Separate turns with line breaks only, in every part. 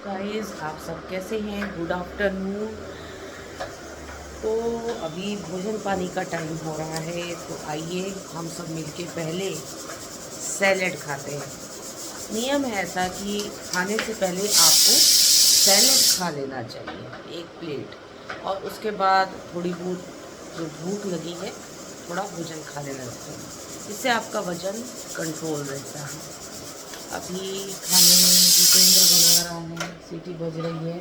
Guys, आप सब कैसे हैं? Good afternoon. तो अभी भोजन पानी का टाइम हो रहा है, तो आइए हम सब मिलके पहले सैलेड खाते हैं। नियम है ऐसा कि खाने से पहले आपको सैलेड खा लेना चाहिए, एक प्लेट, और उसके बाद थोड़ी बहुत जो भूख लगी है थोड़ा भोजन खा लेना चाहिए। इससे आपका वज़न कंट्रोल रहता है। अभी खाने में जितेंद्र बना रहा है, सीटी बज रही है।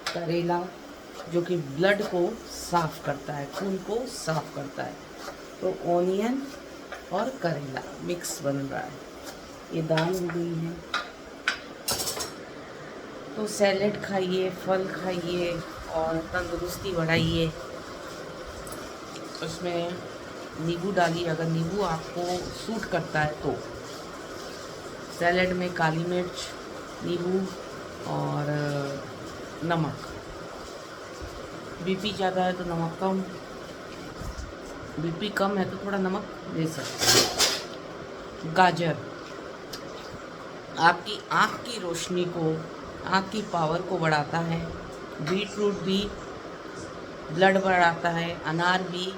करेला जो कि ब्लड को साफ़ करता है, खून को साफ़ करता है, तो ऑनियन और करेला मिक्स बन रहा है। ये दाल हो गई है। तो सैलेड खाइए, फल खाइए और तंदुरुस्ती बढ़ाइए। उसमें नींबू डालिए अगर नींबू आपको सूट करता है तो। सैलेड में काली मिर्च, नींबू और नमक। बीपी ज़्यादा है तो नमक कम, बीपी कम है तो थोड़ा नमक दे सकते हैं। गाजर आपकी आँख की रोशनी को, आँख की पावर को बढ़ाता है। बीटरूट भी ब्लड बढ़ाता है। अनार भी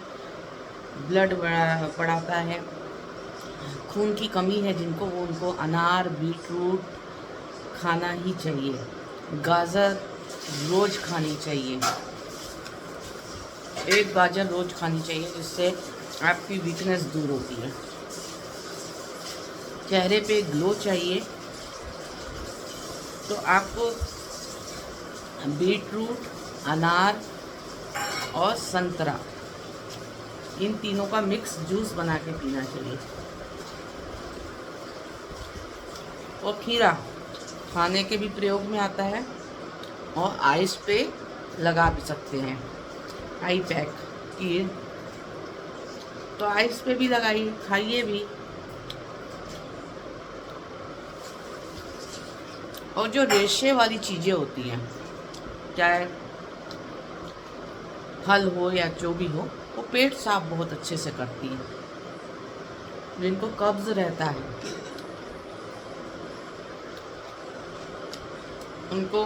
ब्लड बढ़ाता है। खून की कमी है जिनको, वो उनको अनार बीटरूट खाना ही चाहिए। गाजर रोज़ खानी चाहिए, एक गाजर रोज़ खानी चाहिए, जिससे आपकी वीकनेस दूर होती है। चेहरे पे ग्लो चाहिए तो आपको बीटरूट, अनार और संतरा, इन तीनों का मिक्स जूस बना के पीना चाहिए। और खीरा खाने के भी प्रयोग में आता है और आइस पे लगा भी सकते हैं। आई पैक किए तो आइस पे भी लगाइए, खाइए भी। और जो रेशे वाली चीज़ें होती हैं, चाहे फल हो या जो भी हो, वो पेट साफ बहुत अच्छे से करती है। जिनको कब्ज रहता है उनको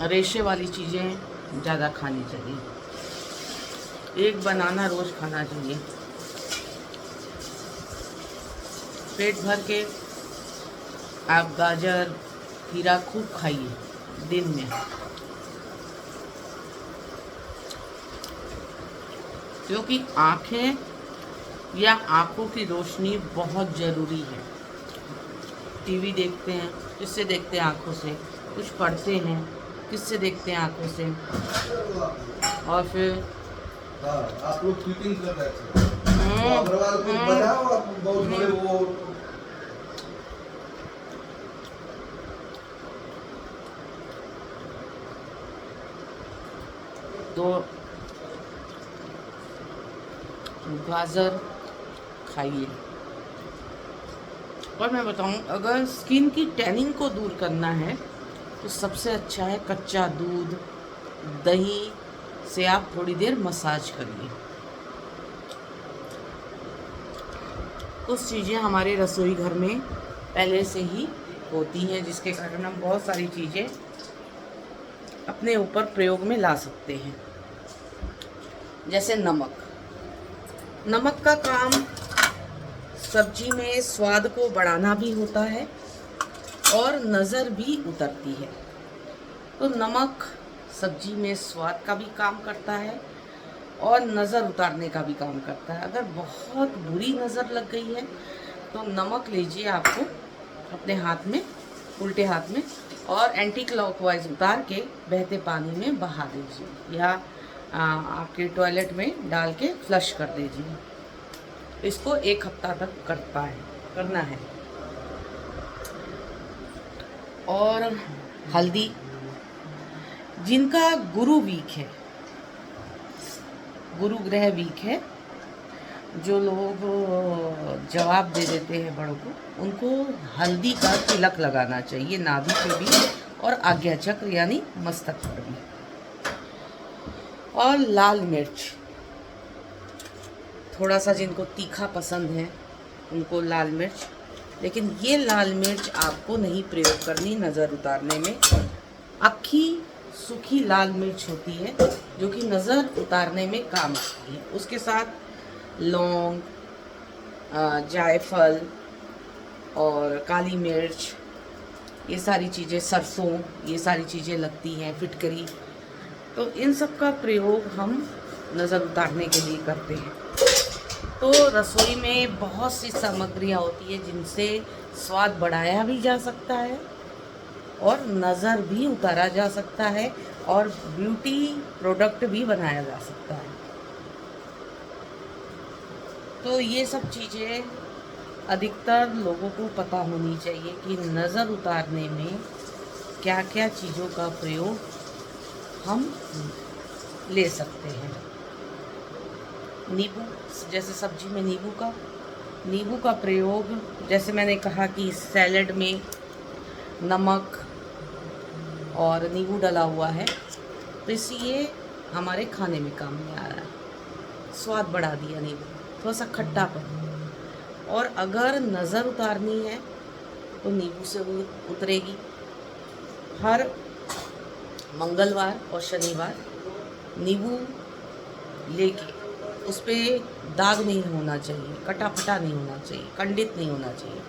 रेशे वाली चीज़ें ज़्यादा खानी चाहिए। एक बनाना रोज़ खाना चाहिए। पेट भर के आप गाजर, खीरा खूब खाइए दिन में, क्योंकि आँखें या आँखों की रोशनी बहुत ज़रूरी है। टीवी देखते हैं, किससे देखते हैं? आँखों से। कुछ पढ़ते हैं, किससे देखते हैं? आँखों से। और फिर
आप लोग ट्वीटिंग कर रहे थे, तो अग्रवाल को बताओ, आप बहुत बड़े वो
तो गाजर खाइए। और मैं बताऊं, अगर स्किन की टैनिंग को दूर करना है तो सबसे अच्छा है कच्चा दूध, दही से आप थोड़ी देर मसाज करिए। कुछ चीज़ें हमारे रसोई घर में पहले से ही होती हैं, जिसके कारण हम बहुत सारी चीज़ें अपने ऊपर प्रयोग में ला सकते हैं। जैसे नमक। नमक का काम सब्जी में स्वाद को बढ़ाना भी होता है और नज़र भी उतरती है। तो नमक सब्जी में स्वाद का भी काम करता है और नज़र उतारने का भी काम करता है। अगर बहुत बुरी नज़र लग गई है तो नमक लीजिए आपको अपने हाथ में, उल्टे हाथ में, और एंटी क्लॉकवाइज उतार के बहते पानी में बहा दीजिए या आपके टॉयलेट में डाल के फ्लश कर दीजिए। इसको 1 हफ्ता तक करना है। और हल्दी, जिनका गुरु वीक है, गुरु ग्रह वीक है, जो लोग जवाब दे देते हैं बड़ों को, उनको हल्दी का तिलक लगाना चाहिए, नाभि पे भी और आज्ञा चक्र यानी मस्तक पर भी। और लाल मिर्च, थोड़ा सा जिनको तीखा पसंद है उनको लाल मिर्च, लेकिन ये लाल मिर्च आपको नहीं प्रयोग करनी नज़र उतारने में, अक्खी सूखी लाल मिर्च होती है जो कि नज़र उतारने में काम आती है। उसके साथ लौंग, जायफल और काली मिर्च, ये सारी चीज़ें, सरसों, ये सारी चीज़ें लगती हैं, फिटकरी। तो इन सब का प्रयोग हम नज़र उतारने के लिए करते हैं। तो रसोई में बहुत सी सामग्रियाँ होती है जिनसे स्वाद बढ़ाया भी जा सकता है और नज़र भी उतारा जा सकता है और ब्यूटी प्रोडक्ट भी बनाया जा सकता है। तो ये सब चीज़ें अधिकतर लोगों को पता होनी चाहिए कि नज़र उतारने में क्या क्या चीज़ों का प्रयोग हम ले सकते हैं। नींबू, जैसे सब्जी में नींबू का प्रयोग, जैसे मैंने कहा कि सैलेड में नमक और नींबू डला हुआ है तो इसलिए हमारे खाने में काम में आ रहा है, स्वाद बढ़ा दिया नींबू, थोड़ा सा खट्टापन। और अगर नज़र उतारनी है तो नींबू से वो उतरेगी। हर मंगलवार और शनिवार नींबू लेके उस पर दाग नहीं होना चाहिए, कटा फटा नहीं होना चाहिए, खंडित नहीं होना चाहिए।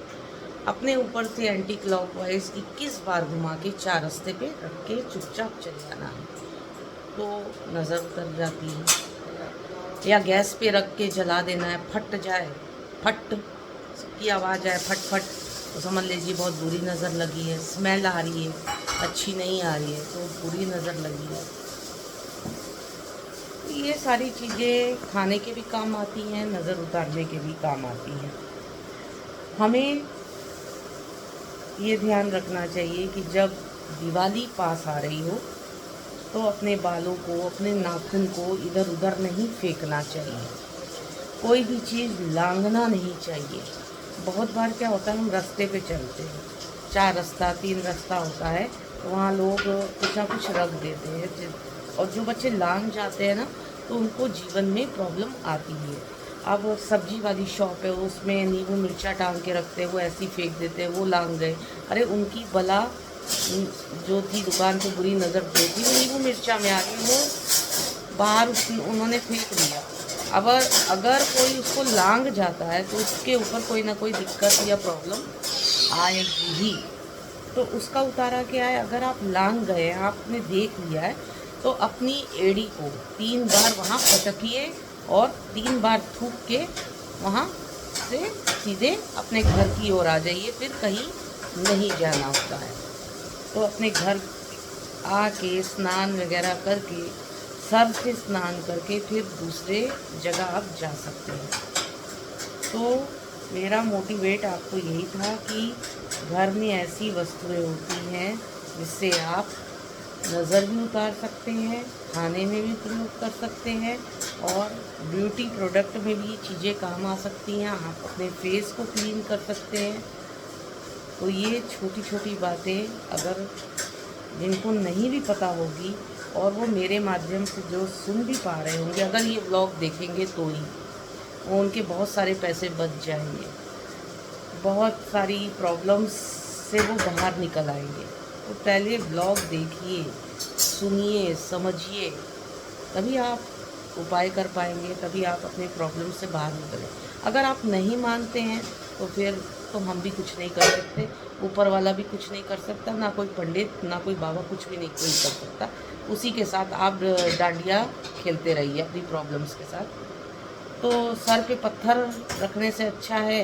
अपने ऊपर से एंटी क्लॉकवाइज 21 बार घुमा के 4 रास्ते पे रख के चुपचाप चले जाना है तो नज़र उतर जाती है। या गैस पे रख के जला देना है, फट जाए, फट की आवाज़ आए, फट फट, तो समझ लीजिए बहुत बुरी नज़र लगी है, स्मेल आ रही है, अच्छी नहीं आ रही है, तो बुरी नज़र लगी है। ये सारी चीज़ें खाने के भी काम आती हैं, नज़र उतारने के भी काम आती हैं। हमें ये ध्यान रखना चाहिए कि जब दिवाली पास आ रही हो तो अपने बालों को, अपने नाखून को इधर उधर नहीं फेंकना चाहिए, कोई भी चीज़ लांघना नहीं चाहिए। बहुत बार क्या होता है, हम रास्ते पे चलते हैं, 4 रास्ता 3 रास्ता होता है, तो वहाँ लोग कुछ ना कुछ रख देते हैं और जो बच्चे लांघ जाते हैं ना तो उनको जीवन में प्रॉब्लम आती है। अब सब्जी वाली शॉप है, उसमें नींबू मिर्चा टांग के रखते हैं, वो ऐसे ही फेंक देते हैं, वो लांघ गए, अरे उनकी बला जो थी दुकान पे बुरी नज़र जो थी वो नींबू मिर्चा में आ गई, वो बाहर उन्होंने फेंक दिया। अब अगर कोई उसको लांघ जाता है तो उसके ऊपर कोई ना कोई दिक्कत या प्रॉब्लम आएगी ही। तो उसका उतारा क्या है, अगर आप लांघ गए, आपने देख लिया है, तो अपनी एड़ी को 3 बार वहाँ पटकिए और 3 बार थूक के वहाँ से सीधे अपने घर की ओर आ जाइए, फिर कहीं नहीं जाना होता है। तो अपने घर आके स्नान वगैरह करके, सर्फ से स्नान करके फिर दूसरे जगह आप जा सकते हैं। तो मेरा मोटिवेट आपको यही था कि घर में ऐसी वस्तुएं होती हैं जिससे आप नज़र भी उतार सकते हैं, खाने में भी प्रयोग कर सकते हैं और ब्यूटी प्रोडक्ट में भी चीज़ें काम आ सकती हैं। आप अपने फेस को क्लीन कर सकते हैं। तो ये छोटी छोटी बातें अगर जिनको नहीं भी पता होगी और वो मेरे माध्यम से जो सुन भी पा रहे होंगे, अगर ये ब्लॉग देखेंगे तो ही वो उनके बहुत सारे पैसे बच जाएंगे, बहुत सारी प्रॉब्लम्स से वो बाहर निकल आएंगे। तो पहले ब्लॉग देखिए, सुनिए, समझिए, तभी आप उपाय कर पाएंगे, तभी आप अपने प्रॉब्लम से बाहर निकलें। अगर आप नहीं मानते हैं तो फिर तो हम भी कुछ नहीं कर सकते, ऊपर वाला भी कुछ नहीं कर सकता, ना कोई पंडित, ना कोई बाबा, कुछ भी नहीं कोई कर सकता। उसी के साथ आप डांडिया खेलते रहिए अपनी प्रॉब्लम्स के साथ। तो सर पे पत्थर रखने से अच्छा है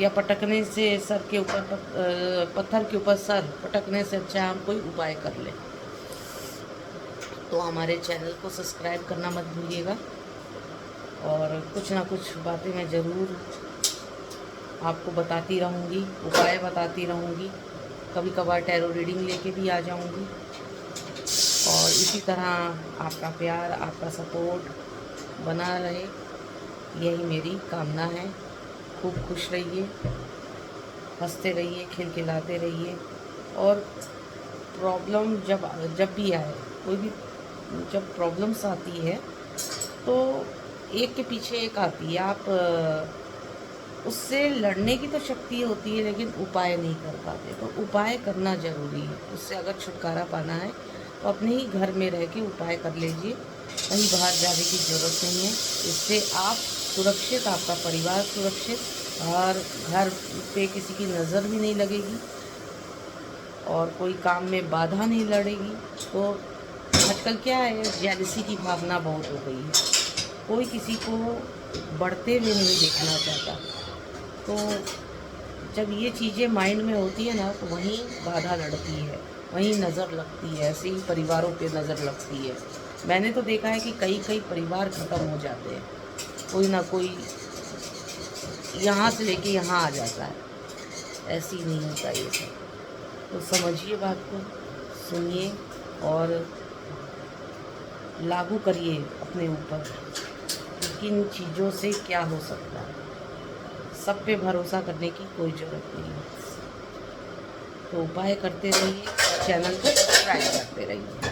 या पटकने से, सर के ऊपर पत्थर के ऊपर सर पटकने से अच्छा हम कोई उपाय कर लें। तो हमारे चैनल को सब्सक्राइब करना मत भूलिएगा और कुछ ना कुछ बातें मैं ज़रूर आपको बताती रहूँगी, उपाय बताती रहूँगी, कभी कभार टैरो रीडिंग लेके भी आ जाऊँगी। और इसी तरह आपका प्यार, आपका सपोर्ट बना रहे, यही मेरी कामना है। खूब खुश रहिए, हंसते रहिए, खिलखिलाते रहिए और प्रॉब्लम जब भी आए, कोई भी जब प्रॉब्लम्स आती है तो एक के पीछे एक आती है। आप उससे लड़ने की तो शक्ति होती है लेकिन उपाय नहीं कर पाते। तो उपाय करना ज़रूरी है। उससे अगर छुटकारा पाना है तो अपने ही घर में रह के उपाय कर लीजिए, कहीं बाहर जाने की ज़रूरत नहीं है। इससे आप सुरक्षित, आपका परिवार सुरक्षित और घर पे किसी की नज़र भी नहीं लगेगी और कोई काम में बाधा नहीं लड़ेगी। तो आजकल क्या है, जेलसी की भावना बहुत हो गई है, कोई किसी को बढ़ते हुए नहीं देखना चाहता। तो जब ये चीज़ें माइंड में होती है ना तो वहीं बाधा लड़ती है, वहीं नज़र लगती है, ऐसे ही परिवारों पे नज़र लगती है। मैंने तो देखा है कि कई परिवार ख़त्म हो जाते हैं, कोई ना कोई यहाँ से लेके यहाँ आ जाता है। ऐसे ही नहीं होता ये सब। तो समझिए बात को, सुनिए और लागू करिए अपने ऊपर कि किन चीज़ों से क्या हो सकता है। सब पे भरोसा करने की कोई ज़रूरत नहीं है। तो उपाय करते रहिए, चैनल को सब्सक्राइब करते रहिए।